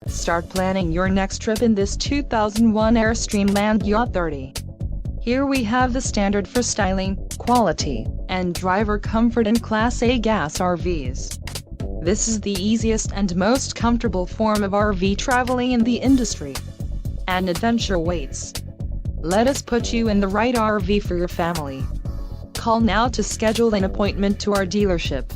Start planning your next trip in this 2001 Airstream Land Yacht 30. Here we have the standard for styling, quality, and driver comfort in Class A gas RVs. This is the easiest and most comfortable form of RV traveling in the industry. An adventure waits. Let us put you in the right RV for your family. Call now to schedule an appointment to our dealership.